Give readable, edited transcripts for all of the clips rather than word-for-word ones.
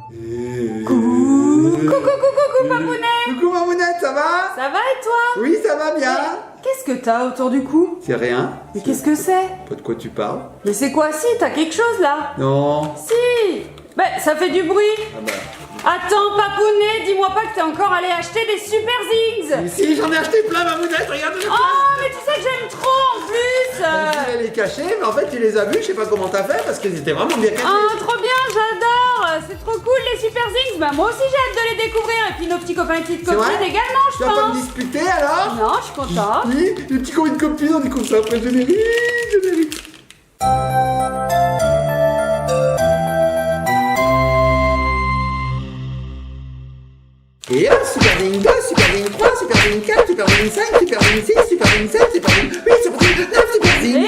Coucou Papounet. Coucou Mamounette, ça va? Ça va et toi? Oui, ça va bien. Qu'est-ce que t'as autour du cou? C'est rien. Mais qu'est-ce que c'est? Pas de quoi tu parles? Mais c'est quoi? Si, t'as quelque chose là? Non. Si. Ben, ça fait du bruit. Ah bah. Attends Papounet, dis-moi pas que t'es encore allé acheter des Super Zings. Mais si, j'en ai acheté plein Mamounette, regarde le Oh, mais tu sais que j'aime trop en plus. Je voulais les cacher, mais en fait tu les as vus, je sais pas comment t'as fait parce qu'ils étaient vraiment bien cachés. Ah, trop bien, j'adore. C'est trop cool les Super Zings. Ben, moi aussi j'ai hâte de les découvrir. Et puis nos petits copains et petites C'est vrai copines également, je Tu vas pas me pense. disputer alors? Non, je suis contente. Oui, les petits copains de copines, on découvre ça après le générique. Et 1, Super Zing 2, Super Zing 3, Super Zing 4, Super Zing 5, Super Zing 6, Super Zing 7, Super Zing 8, Super Zing 9, Super Et Zing. nous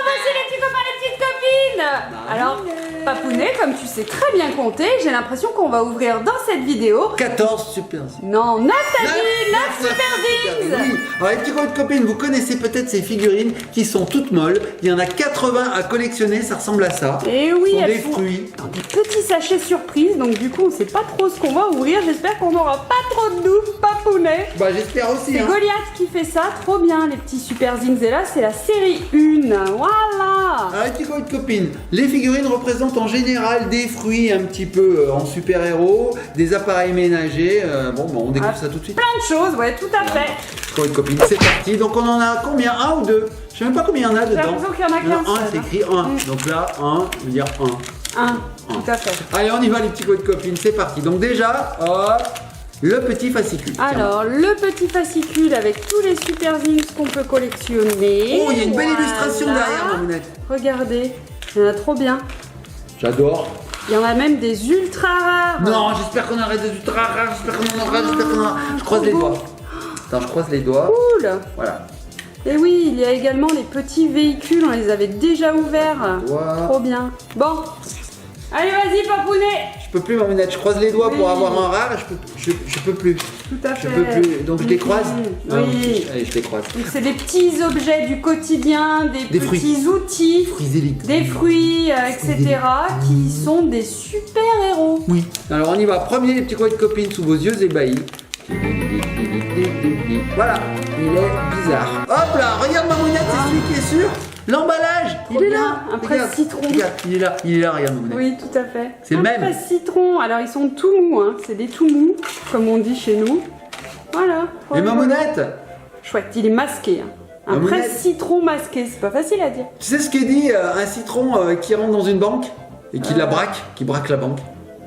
voici les petits copains, les petites copines. Alors, Papounet, comme tu sais très bien compter, j'ai l'impression qu'on va ouvrir dans cette vidéo 14 Super Zing. non, 9 t'as dit, 9 Super Zings. Oui. Alors les petits copains de copines, vous connaissez peut-être ces figurines qui sont toutes molles. Il y en a 80 à collectionner, ça ressemble à ça. Et oui, Ce sont elles des sont fruits. dans des petits sachets surprises, donc du coup on sait pas trop ce qu'on va ouvrir. J'espère qu'on n'aura pas trop de doute, Papounet. Bah j'espère aussi. C'est Hein. Goliath qui fait ça, trop bien les petits Super Zings. Et là c'est la série 1, voilà. Alors les petits copains de copines, les figurines représentent en général des fruits un petit peu en super-héros, des appareils ménagers. Bon, on découvre ça tout de suite. Plein de choses, ouais, tout à fait. Copains de copines, c'est parti. Donc on en a combien? Un ou deux? Je sais même pas combien il y en a J'ai dedans. l'impression qu'il y en a Il y en qu'un a un, seul, c'est écrit 1. Donc là, 1, je veux dire 1. 1, tout à fait. Allez, on y va les petits copains de copines, c'est parti. Donc déjà, hop, le petit fascicule. Tiens. Alors, le petit fascicule avec tous les Super Zings qu'on peut collectionner. Oh, il y a une belle Voilà. illustration derrière, Mamounette. Regardez, il y en a trop bien. J'adore. Il y en a même des ultra rares. Non, j'espère qu'on arrête des ultra rares, j'espère qu'on en aura, j'espère qu'on en aura. Je croise les doigts. Attends, je croise les doigts. Cool. Voilà. Et oui, il y a également les petits véhicules, on les avait déjà ouverts. Voilà. Trop bien. Bon, allez vas-y Papounet. Je peux plus, Mamounette, je croise les doigts Oui. pour avoir un rare, je peux plus. Tout à Je fait. peux plus. Donc je les croise. Ah, Oui. Allez, je les croise. Donc c'est des petits objets du quotidien, des fruits. petits outils, Fruits élites. des fruits, etc. qui sont des super-héros. Oui. Alors on y va. Premier, les petits copains de copines sous vos yeux ébahis. Voilà, il est bizarre. Hop là, regarde Mamounette, c'est celui qui est sur l'emballage. Trop Il est bien, là. un presse Regarde, citron. Regarde, il est là, regarde Mamounette. Oui, tout à fait. C'est le même. Un citron. Alors ils sont tout mous, hein. C'est des tout mous, comme on dit chez nous. Voilà. Et Mamounette, Chouette, il est masqué. Hein. Un Mamounette. presse citron masqué, c'est pas facile à dire. tu sais ce qu'il dit un citron qui rentre dans une banque et qui la braque, qui braque la banque?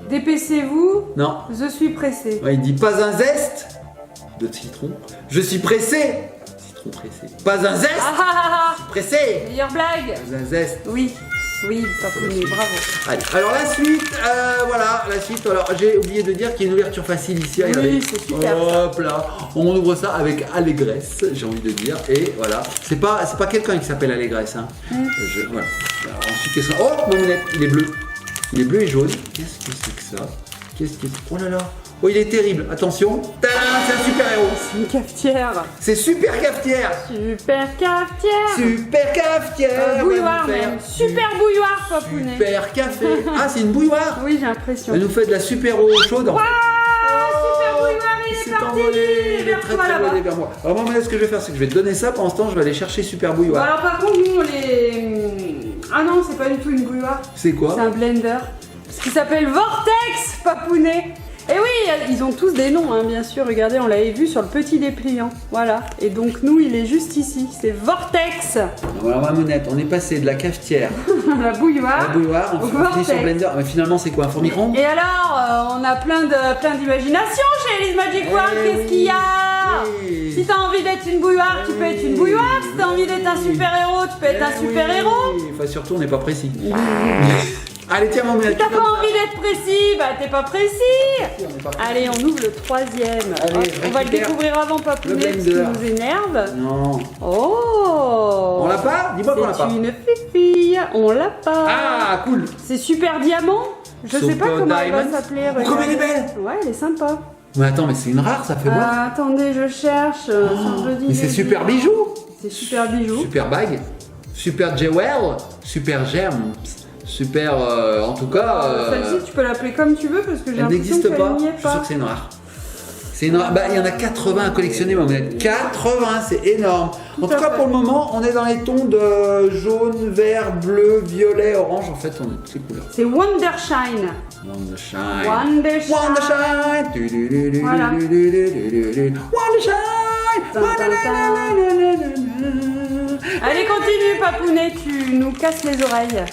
Dépêchez-vous, Non. je suis pressé. Ouais, il dit pas un zeste de citron. Je suis pressé. Citron pressé. Pas un zeste. Ah ah ah ah. Pressé. Meilleure blague. Pas un zeste. Oui, oui, Papounet, bravo. Allez, alors la suite, voilà, la suite. Alors j'ai oublié de dire qu'il y a une ouverture facile ici. Oui, regardez. c'est super, Hop là, on ouvre ça avec allégresse, j'ai envie de dire. Et voilà, c'est pas quelqu'un qui s'appelle allégresse. Hein. Voilà. Alors, ensuite, qu'est-ce que ça? Oh, Mamounette, il est bleu. Il est bleu et jaune. Qu'est-ce que c'est que ça? Qu'est-ce que c'est? Oh là là. Oh, il est terrible. Attention. Tadam, c'est un super héros. C'est une cafetière. C'est super cafetière. Super cafetière. Super cafetière. Bouilloire va nous faire même. Super bouilloire, Papounet. Super café. Ah, c'est une bouilloire. Oui, j'ai l'impression. Elle nous fait de la super eau chaude. Waouh, super bouilloire, il est s'est parti. envolé, il est Vers très toi, très là-bas. volé vers moi. Alors moi, ce que je vais faire, c'est que je vais te donner ça. Pendant ce temps, je vais aller chercher super Bon, bouilloire. alors par contre, nous on les. Ah non, c'est pas du tout une bouilloire. C'est quoi? C'est un blender. Ce qui s'appelle Vortex, Papounet. Et oui, ils ont tous des noms, hein, bien sûr. Regardez, on l'avait vu sur le petit dépliant. Voilà. Et donc, nous, il est juste ici. C'est Vortex. Alors Mamounette, on est passé de la cafetière La à bouilloire. la bouilloire, on Au finit sur Vortex. blender. Mais finalement, c'est quoi, un four micro-ondes? Et alors, on a plein d'imagination chez Elise Magic World. Eh Qu'est-ce qu'il y a? oui. Si t'as envie d'être une bouilloire, tu peux être une bouilloire. Si t'as envie d'être un super-héros, tu peux être un super-héros. Enfin, surtout, on n'est pas précis. Allez, tiens, Mamounette. Si t'as pas envie d'être précis, bah t'es pas précis. On n'est pas précis. Allez, on ouvre le troisième. Allez, Hop, je on va le récupère découvrir avant Papounet, le ce qui blender. nous énerve. Non. Oh, On l'a pas? Dis-moi qu'on l'a pas. c'est une fifille, on l'a pas. Ah, cool. C'est Super Diamant. Je sais pas Super comment elle va Diamond. s'appeler. Oh, comme elle est regardez. belle. Ouais, elle est sympa. Mais attends, mais c'est une rare, ça fait voir. Attendez, je cherche. sans jeu Mais c'est d'idée. super bijou. C'est super bijou. Super bague. Super jewel. Super gems. Super, en tout cas. Celle-ci, tu peux l'appeler comme tu veux parce que j'ai Elle l'impression n'existe qu'elle pas. n'y Je est suis sûr pas. que c'est une rare. C'est une rare. Bah, il y en a 80 à collectionner, Mamounette. 80, c'est énorme. En tout à cas, fait. pour le moment, on est dans les tons de jaune, vert, bleu, violet, orange. En fait, on est toutes les couleurs. C'est Wondershine. Wondershine. Wondershine. Wondershine. Voilà. Wondershine. Allez, continue, Papounet, tu nous casses les oreilles.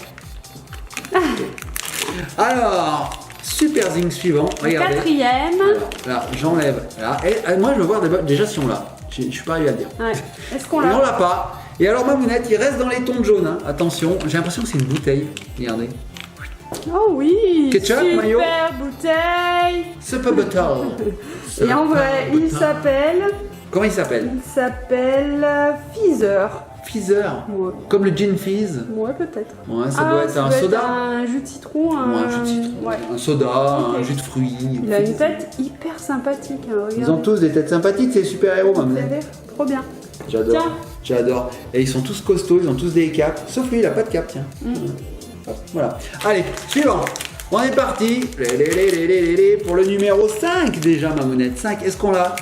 Alors, Super Zing suivant. Regardez. Quatrième. Alors, là, j'enlève. Là. Et moi, je veux voir déjà si on l'a. Je suis pas arrivé à le dire. Ouais. Est-ce qu'on Et on l'a? l'a pas. Et alors, Mamounette, il reste dans les tons de jaune. Hein. Attention, j'ai l'impression que c'est une bouteille. Regardez. Oh oui. Ketchup, super mayo. bouteille. Super Bottle. Et en vrai, il s'appelle Comment il s'appelle? Fizzer. Fizzer. Ouais. Comme le gin fizz. Ouais, peut-être. Ouais, ça doit être un soda. Un jus de citron. Ouais, un jus de citron. Ouais. Un soda, Ok. un jus de fruits. Il a une tête hyper sympathique. Hein, Ils regarde. ont tous des têtes sympathiques, ces super-héros, Vous Mamounette. savez, trop bien. J'adore. Tiens. J'adore. Et ils sont tous costauds, ils ont tous des capes. Sauf lui, il a pas de cape, tiens. Hop, voilà. Allez, suivant. On est parti. Pour le numéro 5 déjà, Mamounette. 5, est-ce qu'on l'a?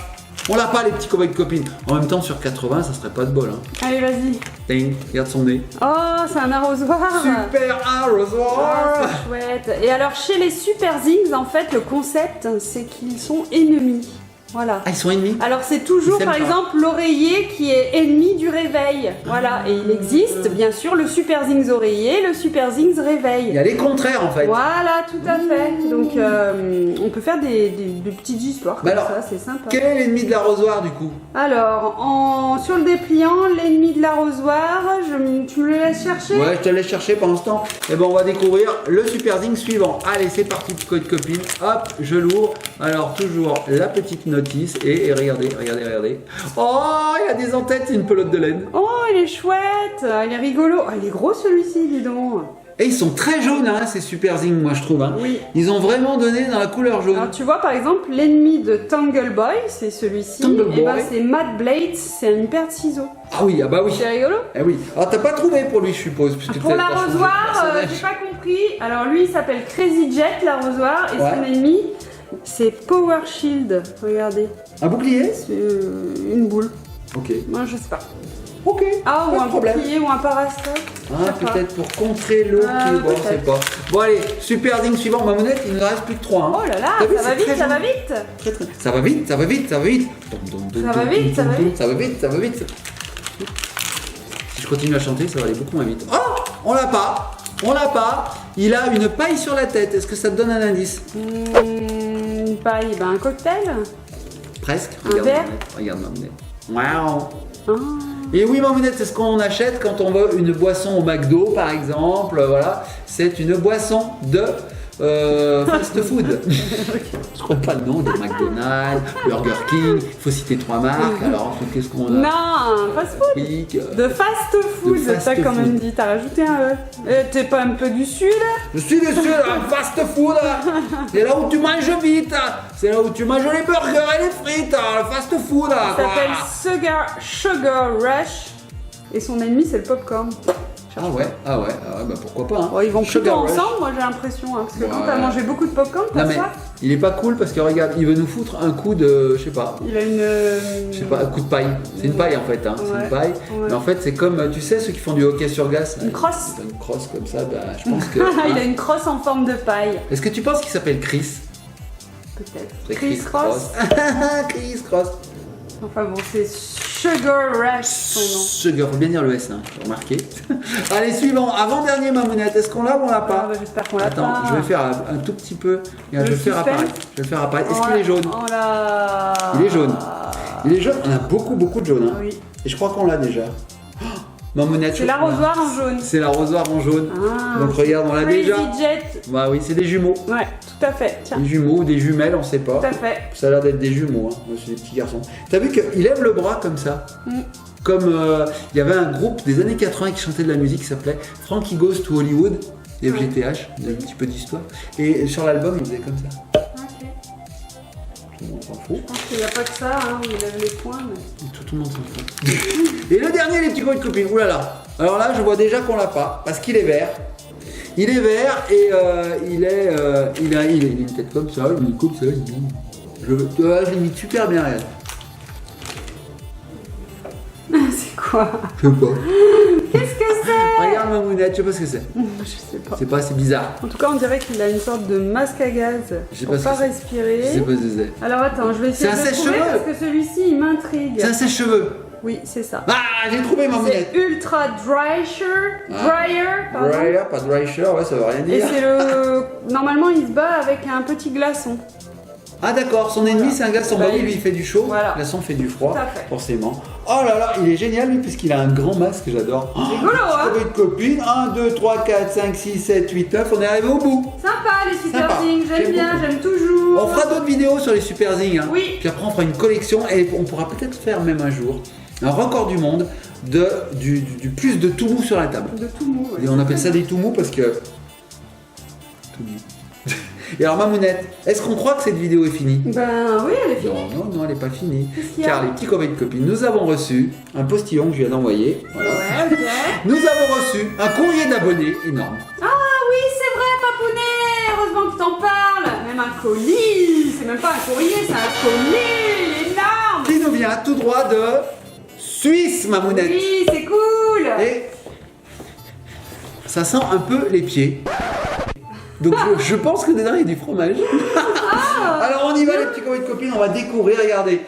On l'a pas, les petits copains de copines. En même temps, sur 80, ça serait pas de bol. Hein. Allez, vas-y. Ding, regarde son nez. Oh, c'est un arrosoir. Super arrosoir. Ah, c'est chouette. Et alors, chez les Super Zings, en fait, le concept, c'est qu'ils sont ennemis. Voilà. Ah, ils sont ennemis? Alors c'est toujours Ils s'aiment par pas. exemple l'oreiller qui est ennemi du réveil. Voilà, et il existe bien sûr le Super Zings oreiller, le Super Zings Il réveil. y a les contraires, en fait. Voilà, tout à fait. Donc on peut faire des petites histoires comme Mais alors, ça, c'est sympa. Quel est l'ennemi de l'arrosoir, du coup? Alors, sur le dépliant, l'ennemi de l'arrosoir, tu me le laisses chercher? Ouais, je te laisse chercher pendant ce temps. Et ben, on va découvrir le Super Zing suivant. Allez, c'est parti, code copine. Hop, je l'ouvre. Alors, toujours la petite notice. Et regardez. Oh, il y a des entêtes, c'est une pelote de laine. Oh, il est chouette, il est rigolo. Oh, il est gros celui-ci, dis donc. Et ils sont très jaunes, hein, ces Super Zing, moi, je trouve. Hein. Oui. Ils ont vraiment donné dans la couleur jaune. Alors tu vois par exemple l'ennemi de Tangle Boy, c'est celui-ci, Tangle et ben Boy. c'est Matt Blades, c'est une paire de ciseaux. Ah oui, ah bah oui. C'est rigolo. Eh oui. Alors, t'as pas trouvé pour lui, je suppose. Puisque Pour t'as changé de l'arrosoir, personnage. j'ai pas compris. Alors lui il s'appelle Crazy Jet l'arrosoir et Ouais. son ennemi c'est Power Shield. Regardez, Un bouclier? c'est une boule. Ok. Moi je sais pas. Ok. Ah pas ou de un problème. bouclier ou un parasol. Ah, Je sais pas. peut-être pour contrer le Ah, qui, bon, on peut-être. sait pas. Bon, allez, Super Zing suivant, Mamounette, il nous reste plus que 3. Hein. Oh là là, T'as vu, ça va c'est vite, très ça va joli. vite. Très, très. Ça va vite, ça va vite, ça va vite. Ça va vite, ça va vite. Ça va vite, ça va vite. Si je continue à chanter, ça va aller beaucoup moins vite. Oh, on l'a pas. On l'a pas. Il a une paille sur la tête. Est-ce que ça te donne un indice? Une paille, ben un cocktail. Presque. Un verre. Mamounette. Regarde Mamounette. Waouh. Ah. Et oui, Mamounette, c'est ce qu'on achète quand on veut une boisson au McDo, par exemple. Voilà, c'est une boisson de fast food. Je crois pas le nom de McDonald's, Burger King. Il faut citer 3 marques. Alors, qu'est-ce qu'on a? Non, fast food. Quick, De fast food, De fast t'as quand même food. dit, t'as rajouté un E. T'es pas un peu du sud? Je suis dessus, là, fast food. C'est là où tu manges vite. C'est là où tu manges les burgers et les frites. Le fast food. Ça s'appelle Sugar Rush. Et son ennemi, c'est le popcorn. Ah ouais, bah pourquoi pas. Hein. Bon, ils vont plutôt Sugar Rush. ensemble, moi j'ai l'impression. Hein, parce que quand Ouais. t'as mangé beaucoup de popcorn, Non t'as mais ça. il est pas cool parce que regarde, il veut nous foutre un coup de, je sais pas, Il a une. je sais pas, un coup de paille. C'est une paille en fait, hein. C'est Ouais. une paille. Ouais. Mais en fait, c'est comme, tu sais, ceux qui font du hockey sur glace. Une crosse. Une crosse comme ça, bah, je pense que. Il a une crosse en forme de paille. Est-ce que tu penses qu'il s'appelle Chris? Peut-être. C'est Chris Cross. Chris Cross. Enfin bon, c'est Sugar Rush son nom. Sugar, faut bien dire le S, hein, j'ai remarqué. Allez, suivant, avant-dernier Mamounette, est-ce qu'on l'a ou on l'a Ah, pas? bah, j'espère qu'on l'a Attends, pas. je vais faire un tout petit peu. Regarde, je Le vais le faire suspense. apparaître. Je vais le faire apparaître. Est-ce Oh qu'il là- est jaune? Oh là. Il est jaune. Il est jaune, on a beaucoup de jaune. Hein. Oui. Et je crois qu'on l'a déjà. Oh, Mamounette, C'est l'arrosoir en jaune. C'est l'arrosoir en jaune. Ah, Donc regarde, on l'a Crazy déjà. Jet. Bah oui, c'est des jumeaux. Ouais, tout à fait. Tiens, Des jumeaux ou des jumelles, on sait pas. tout à fait. Ça a l'air d'être des jumeaux, hein. Moi, c'est des petits garçons. T'as vu qu'il lève le bras comme ça? Mm. Comme il y avait un groupe des années 80 qui chantait de la musique qui s'appelait Frankie Goes to Hollywood, FGTH, il y a un petit peu d'histoire. Et sur l'album, il faisait comme ça. Ok. Tout le monde s'en fout. Je pense qu'il n'y a pas que ça, hein, où il lève les poings. Mais... Tout le monde s'en fout. Et le dernier, les petits coins de copines. Ouh là là. Alors là, je vois déjà qu'on l'a pas, parce qu'il est vert. Il est vert et il a une tête comme ça, il est comme ça, je l'imite super bien, regarde. C'est quoi? Je sais pas. Qu'est-ce que c'est? Regarde Mamounette, je sais pas ce que c'est. Je sais pas. C'est bizarre. En tout cas, on dirait qu'il a une sorte de masque à gaz Je sais pour pas ce pas que c'est. respirer. Je sais pas ce que c'est. Alors attends, je vais essayer C'est un de le trouver sèche-cheveux. parce que celui-ci, il m'intrigue. C'est un sèche-cheveux. Oui, c'est ça. Ah, j'ai trouvé Mamounette. C'est Ultra Dryer, pardon. Dryer, pas dryer, ouais, ça veut rien Et dire. c'est le... Normalement, il se bat avec un petit glaçon. Ah d'accord, son ennemi c'est un glaçon. Bah oui, lui il fait du chaud, Voilà. le glaçon fait du froid, Tout à fait. forcément. Oh là là, il est génial lui, puisqu'il a un grand masque, j'adore. Rigolo, hein? Avec copine, 1, 2, 3, 4, 5, 6, 7, 8, 9, on est arrivé au bout. Sympa les Sympa. super zing, j'aime J'aime bien, beaucoup. j'aime toujours. On fera d'autres vidéos sur les super zing, hein. Oui. Puis après on fera une collection et on pourra peut-être faire même un jour un record du monde du plus de tout mou sur la table. De tout mou. Et on appelle ça des tout mous parce que... Tout mou. Et alors Mamounette, est-ce qu'on croit que cette vidéo est finie? Ben oui, elle est finie. Non, elle n'est pas finie. Qu'est-ce qu'il y a? Car les petits copains de copines, nous avons reçu un postillon que je viens d'envoyer. Voilà. Ouais, ok. Nous avons reçu un courrier d'abonnés énorme. Ah oui, c'est vrai, Papounet. Heureusement que t'en parles. Même un colis. C'est même pas un courrier, c'est un colis énorme. Qui nous vient tout droit de Suisse, Mamounette. Oui, c'est cool. Et ça sent un peu les pieds. Donc je pense que dedans il y a du fromage. Alors on y va les petits copains de copines, on va découvrir, regardez.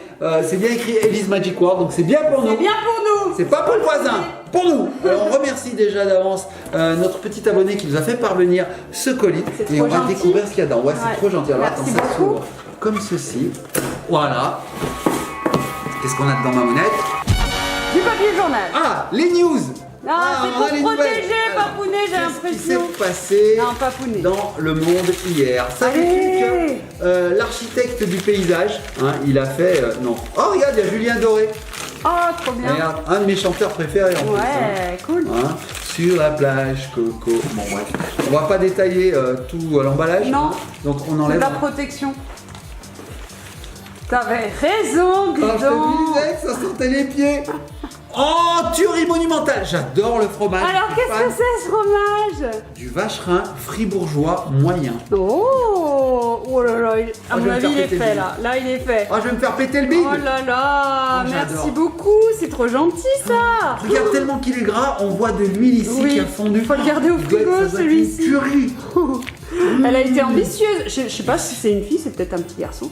C'est bien écrit Elise Magic World, donc c'est bien pour nous. C'est bien pour nous. C'est pas pour le voisin, pour nous. Alors on remercie déjà d'avance notre petit abonné qui nous a fait parvenir ce colis. C'est Et trop on va gentil. découvrir ce qu'il y a dedans. Ouais, c'est Ouais. trop gentil. Alors Merci attends, ça beaucoup. s'ouvre comme ceci. Voilà. Qu'est-ce qu'on a dedans, Mamounette? Du papier journal. Ah, les news. Ah, c'est on a pour les protéger, nouvelles. Alors, Papounet, j'ai qu'est-ce qui s'est l'impression. passé Non, Papounet. dans le monde hier? Savez-tu Allez. que l'architecte du paysage, hein, il a fait... non. Oh, regarde, il y a Julien Doré. Oh, trop bien. Regarde, un de mes chanteurs préférés en plus. Ouais, cool. Hein, sur la plage, Coco. Bon, bref. On va pas détailler tout l'emballage. Non. Hein. Donc, on C'est enlève. de la protection. T'avais raison, dis Oh, je te donc. disais que ça sentait les pieds. Oh, tuerie monumentale. J'adore le fromage. Alors, Je suis qu'est-ce fan que c'est ce fromage? Du vacherin fribourgeois moyen. Oh, oh là là, à Oh, je mon vais me avis, faire il est péter le fait bide. là. Là, il est fait. Oh, je vais me faire péter le bide. Oh là là, Oh, j'adore. merci beaucoup, c'est trop gentil ça. Regarde tellement qu'il est gras, on voit de l'huile ici Oui, qui a fondu. faut le garder au Il doit être- frigo, ça doit être celui-ci. une tuerie. Elle a été ambitieuse. Je sais pas si c'est une fille, c'est peut-être un petit garçon.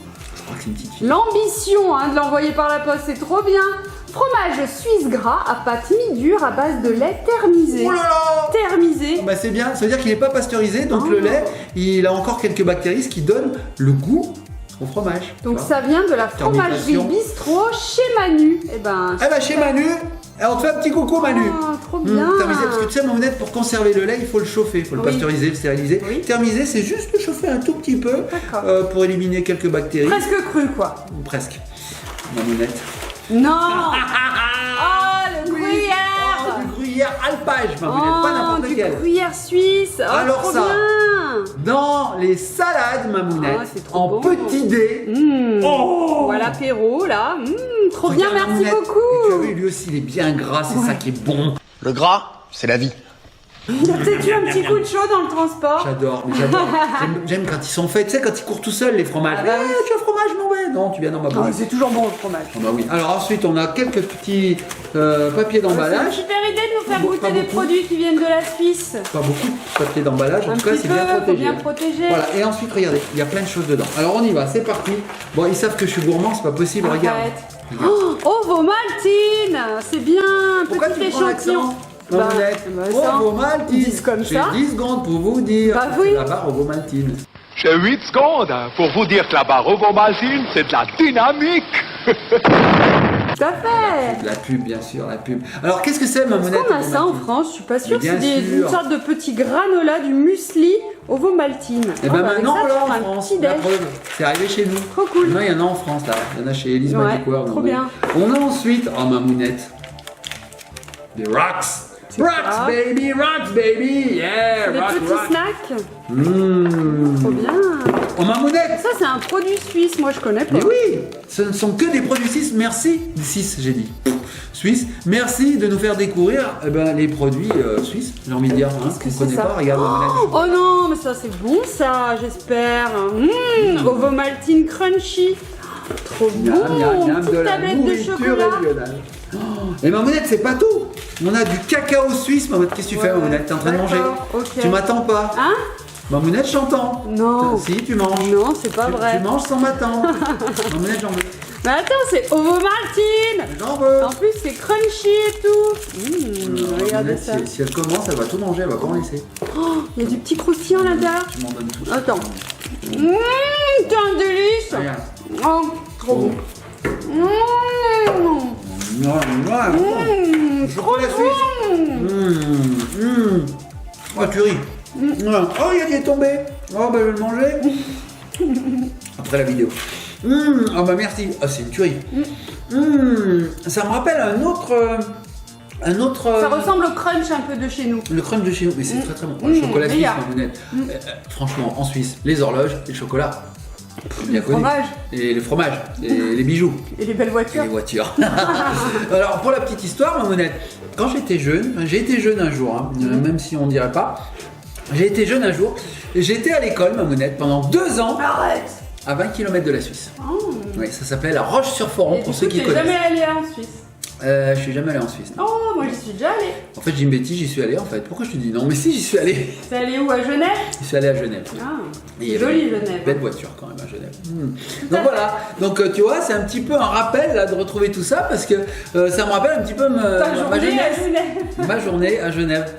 Oh, c'est une petite fille. L'ambition de l'envoyer par la poste, c'est trop bien. Fromage suisse gras à pâte mi-dure à base de lait thermisé. Oh là là. Thermisé. Bah c'est bien, ça veut dire qu'il n'est pas pasteurisé, donc Oh. le lait, il a encore quelques bactéries, ce qui donne le goût au fromage. Donc Tu vois. ça vient de la fromagerie Fermentation. bistrot chez Manu. Eh ben, Eh bah chez Manu, on te fait un petit coucou Manu. oh, trop bien. Thermisé, parce que tu sais Mamounette, pour conserver le lait, il faut le chauffer, il faut le Oui. pasteuriser, le stériliser. Oui. Thermiser, c'est juste le chauffer un tout petit peu D'accord. pour éliminer quelques bactéries. Presque cru quoi. Ou presque. Mamounette. Non. Oh, le Oh, gruyère. du gruyère alpage, Mamounette, pas n'importe du quel. gruyère suisse. Oh, Alors trop ça. bien. Dans les salades, Mamounette, Ah, c'est trop en bon. petit dé. Mmh. Oh. Voilà l'apéro là. Trop bien, Regarde, merci Mamounette. beaucoup. Et tu as vu, lui aussi, il est bien gras, c'est ça qui est bon. Le gras, c'est la vie. Il a peut-être eu un petit coup de chaud dans le transport. J'adore, mais j'adore. J'aime quand ils sont faits, tu sais, quand ils courent tout seuls, les fromages. Ah bah oui. Tu as fromage, non, ouais. Non, tu viens dans ma Oh, bouche. c'est toujours bon le fromage. Ah bah oui. Alors ensuite, on a quelques petits papiers C'est une d'emballage. super idée de nous faire Bon, goûter pas des beaucoup. produits qui viennent de la Suisse. Pas beaucoup de papiers d'emballage, en Un tout cas, petit c'est peu, bien faut protégé. bien protéger. Voilà, et ensuite, regardez, il y a plein de choses dedans. Alors on y va, c'est parti. Bon, ils savent que je suis gourmand, c'est pas possible, regarde. Arrête. Oh, vos maltines. C'est bien, Pourquoi petit tu prends échantillon. l'accent Mamounette, ça, Ovo Maltine. disent comme J'ai ça. 10 secondes pour vous dire. Bah c'est oui. la barre Ovo Maltine. J'ai 8 secondes pour vous dire que la barre Ovo-Maltine, c'est de la dynamique. Tout à fait. La pub, bien sûr, la pub. Alors, qu'est-ce que c'est, Mamounette Est-ce qu'on a Ovo ça en Maltine France? Je suis pas sûre. Mais bien C'est une sûr. sorte de petit granola, du muesli ovomaltine. Et Oh, ben bah, avec maintenant, ça, là, tu en feras un France, petit la déj. preuve, c'est arrivé chez nous. Trop cool. Non, il y en a en France, là. Il y en a chez Elise Ouais, Magic World. trop donc, bien. On a ensuite, oh, Mamounette, des rocks. Rocks, ça baby, rocks, baby. Yeah, Des rock, petits rock. snacks. Mmh. Trop bien. Oh Mamounette. Ça, c'est un produit suisse, moi je connais pas. Mais oui, ce ne sont que des produits suisses. Merci, 6 j'ai dit. Suisse, merci de nous faire découvrir les produits suisses, j'ai envie de dire. Hein, qu'on ne connaît ça pas, regarde Mamounette. Oh non, mais ça c'est bon ça, j'espère. Ovomaltine crunchy. Trop bon. Miam, Petite de la tablette de nourriture chocolat. régionale. Oh, et Mamounette, c'est pas tout. On a du cacao suisse, Mamounette. Qu'est-ce que tu fais, Mamounette? T'es en train de manger? D'accord, ok. Tu m'attends pas? Hein? Mamounette, je t'entends. Non. Si, tu manges. Non, c'est pas vrai. Tu manges sans m'attendre. Mamounette, j'en veux. Mais attends, c'est Ovomaltine. J'en veux. En plus, c'est crunchy et tout. Regardez Mamounette, ça. si elle commence, elle va tout manger, elle va pas en laisser. Oh, il y a du petit croustillant là-dedans. Tu m'en donnes tout. Attends. C'est un délice. Regarde. Oh, trop bon. Chocolat suisse. Oh, tu ris. Oh, il est tombé. Oh, bah, je vais le manger. Après la vidéo. Oh, bah, merci. Ah, c'est une tuerie. Ça me rappelle un autre. Ça ressemble au crunch un peu de chez nous. Le crunch de chez nous, mais c'est très très bon. Le chocolat suisse, meilleur. Mamounette. Franchement, en Suisse, les horloges et le chocolat. Bien connu. Fromage. Et les fromages, et les bijoux. Et les belles Et voitures. les voitures. Alors, pour la petite histoire, Mamounette, quand j'étais jeune, j'ai été jeune un jour, hein, même si on ne dirait pas, j'ai été jeune un jour, et j'étais à l'école, Mamounette, pendant 2 ans, Arrête. à 20 km de la Suisse. Oh. Oui, ça s'appelle la Roche-sur-Foron, Et pour du ceux coup, qui t'es connaissent. jamais allé en Suisse. Je suis jamais allé en Suisse. Non. Oh, moi j'y suis déjà allée. En fait, j'ai une bêtise, j'y suis allé en fait. Pourquoi je te dis non? Mais si, j'y suis allé. T'es allé où, à Genève? J'y suis allé à Genève. Ah, Et il y c'est avait joli une Genève. Belle voiture quand même à Genève. Donc voilà, donc tu vois, c'est un petit peu un rappel là de retrouver tout ça parce que ça me rappelle un petit peu Ta ma journée jeunesse. à Genève. Ma journée à Genève.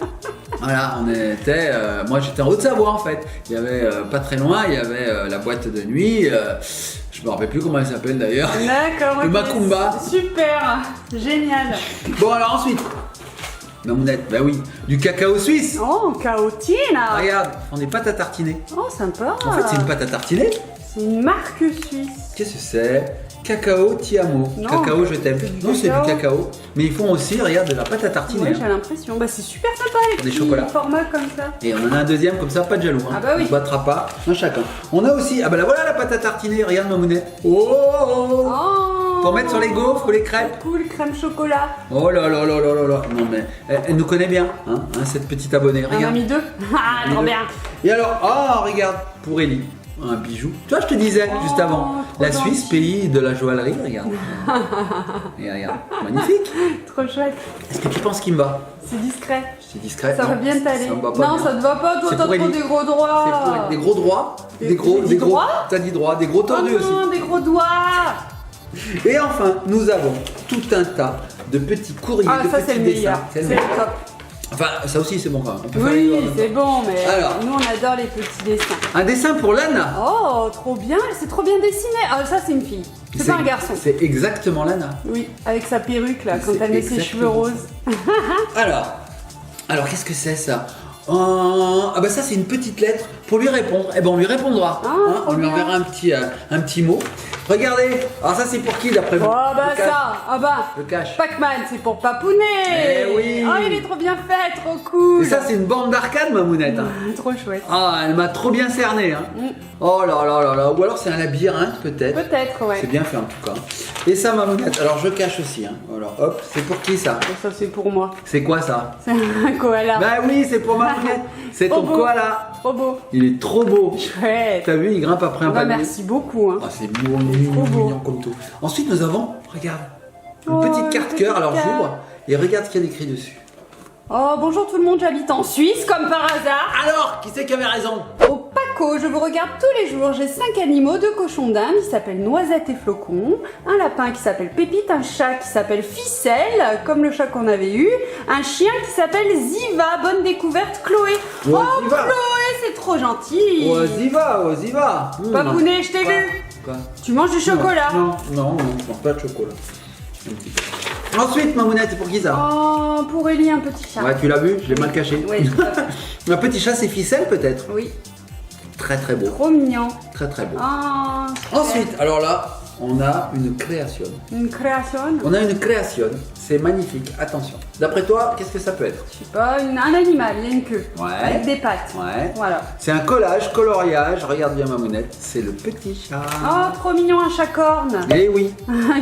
Voilà, on était. Moi j'étais en Haute-Savoie en fait. Il y avait pas très loin, il y avait la boîte de nuit. Je me rappelle plus comment elle s'appelle d'ailleurs. D'accord, Le ok. Macumba. Super, génial. Bon alors ensuite. Mamounette, bah oui, du cacao suisse. Oh, caotina. Regarde, on est pâte à tartiner. Oh, sympa. En fait, c'est une pâte à tartiner. C'est une marque suisse. Qu'est-ce que c'est? Cacao ti amo. Non, Cacao, je t'aime. c'est du Non, c'est du cacao. cacao. Mais ils font aussi, regarde, de la pâte à tartiner. Ouais, hein. j'ai l'impression. Bah, c'est super sympa les Des petits chocolats. formats comme ça. Et on en a un deuxième comme ça, pas de jaloux. Hein. Ah bah oui. On se battra pas, un chacun. On a aussi, ah bah là voilà la pâte à tartiner, regarde Mamounette. Oh, Oh. Pour mettre sur les gaufres ou les crêpes. Cool, crème chocolat. Oh là là là là là là. Non mais elle nous connaît bien, hein, cette petite abonnée. On en a Regarde. mis 2. Ah, trop bien. Et alors, regarde, pour Ellie, un bijou. Tu vois, je te disais juste avant, trop la Suisse, gentil. pays de la joaillerie, regarde. Et regarde, magnifique. Trop chouette. Est-ce que tu penses qu'il me va? C'est discret. C'est discret. Ça va Non, bien t'aller. ça me va pas Non, bien. ça te va pas. Toi, C'est t'as pour trop Ellie. des gros C'est doigts. pour des gros droits, J'ai des gros, dit droits. T'as dit droit, des gros Oh tordus aussi. non, des gros doigts. Et enfin, nous avons tout un tas de petits courriers, Ah, de ça, petits c'est le dessins. meilleur. C'est le C'est le meilleur. top. Enfin, ça aussi, c'est bon quand même. On peut faire les deux en Oui, même c'est temps. bon, mais Alors. nous, on adore les petits dessins. Un dessin pour Lana. Oh, trop bien. C'est trop bien dessiné. Ah, ça, c'est une fille. C'est pas un garçon. C'est exactement Lana. Oui, avec sa perruque, là, quand C'est elle met ses cheveux exactement roses. Alors qu'est-ce que c'est ça? Ah bah ça c'est une petite lettre pour lui répondre. Eh ben on lui répondra. Ah, On trop lui bien. enverra un petit mot. Regardez. Alors ça c'est pour qui d'après vous? Oh, bah Le cache. ça. Ah, bah. Le cache. Pac-Man, c'est pour Papounet. Eh oui. Oh, il est trop bien fait, trop cool. Et ça c'est une bande d'arcade, Mamounette. Hein. Trop chouette. Ah, elle m'a trop bien cerné. Hein. Oh là là là là. Ou alors c'est un labyrinthe peut-être. Peut-être, ouais. C'est bien fait en tout cas. Et ça, Mamounette. Alors je cache aussi. Hein. Alors hop, c'est pour qui ça? Ça, c'est pour moi. C'est quoi ça? C'est un koala. Bah oui, c'est pour Mamounette. C'est Trop ton beau. koala. Trop beau. Il est trop beau. Chouette. T'as vu, il grimpe après un Bah, panier. merci beaucoup. Hein. Ah, c'est mignon, trop beau. mignon comme tout. Ensuite, nous avons, regarde, une Oh, petite une carte petite cœur. Alors carte. j'ouvre et regarde ce qu'il y a écrit dessus. Oh, bonjour tout le monde, j'habite en Suisse, comme par hasard. Alors, qui c'est qui avait raison? Au Paco, je vous regarde tous les jours. J'ai 5 animaux, 2 cochons d'Inde qui s'appellent Noisette et Flocon, un lapin qui s'appelle Pépite, un chat qui s'appelle Ficelle, comme le chat qu'on avait eu, un chien qui s'appelle Ziva. Bonne découverte, Chloé. Ouais, Oh, Ziva. Chloé, c'est trop gentil. Vas-y va, vas-y va. Papounet, je t'ai Quoi vu. Quoi? Tu manges du chocolat. Non, non, je mange pas de chocolat. Un petit peu. Ensuite, Mamounette, c'est pour qui ça? Oh, pour Ellie, un petit chat. Ouais, tu l'as vu, je l'ai mal caché. Ouais, tout à fait. Un petit chat, c'est ficelle peut-être? Oui, Très très beau. trop mignon. Très très beau. Oh, super. Ensuite, alors là, on a une création. Une création. On a une création, c'est magnifique, attention. D'après toi, qu'est-ce que ça peut être? Je sais pas, un animal, il y a une queue. Ouais. Avec des pattes. Ouais. Voilà. C'est un collage, coloriage, regarde bien Mamounette, c'est le petit chat. Oh, trop mignon, un chat corne. Eh oui,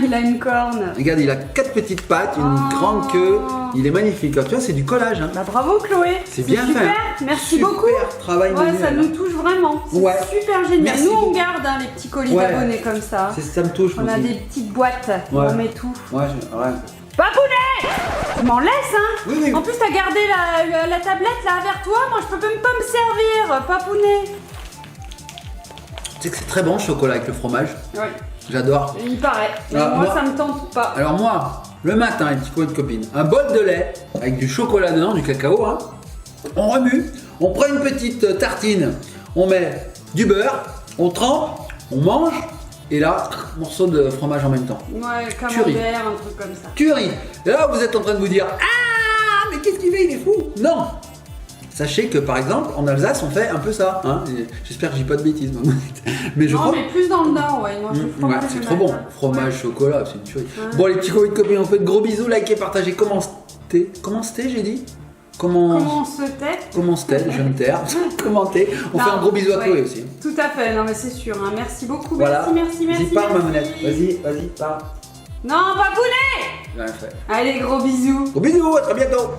Il a une corne. regarde, il a 4 petites pattes, une grande queue, il est magnifique. Alors, tu vois, c'est du collage. Hein. Bah bravo Chloé. C'est bien super. fait. Merci Super beaucoup. travail Ouais, manuel. ça nous touche vraiment. C'est Ouais. super génial. Merci Nous on beaucoup. garde hein, les petits colis Ouais. d'abonnés comme ça. Ça me touche. On moi a aussi. des petites boîtes où Ouais. on met tout. Ouais, ouais. Papounet! Tu m'en laisses hein? Oui, oui. En plus t'as gardé la tablette là vers toi, moi je peux même pas me servir, Papounet. Tu sais que c'est très bon le chocolat avec le fromage. Ouais, J'adore. il paraît. Mais Ah, moi moi- ça me tente pas. Alors moi, le matin, les petits copains de copines, un bol de lait avec du chocolat dedans, du cacao, hein. On remue, on prend une petite tartine, on met du beurre, on trempe, on mange, et là, morceau de fromage en même temps. Ouais, Tuerie. camembert, un truc comme ça. Tuerie. Et là, vous êtes en train de vous dire, ah, mais qu'est-ce qu'il fait, il est fou. Non. Sachez que par exemple, en Alsace, on fait un peu ça. Hein. Et j'espère que je dis pas de bêtises, mais je Non crois. mais plus dans le nord, ouais, ils mangent du Ouais, fromage. c'est le trop bon. matin. Fromage, chocolat, c'est une tuerie. Bon, les petits copains de copines, on fait de gros bisous, likez, partagez, commentez. Commentez, j'ai dit Comment on se tait? Commentez, je me taire. Commentez. On fait un gros bisou à ouais. Chloé aussi. Tout à fait, non mais c'est sûr. Hein. Merci beaucoup, Voilà. merci. Vas-y, parle, Mamounette. Vas-y, parle. Non, Papounet! Bien fait. Allez, gros bisous. Gros bisous, à très bientôt.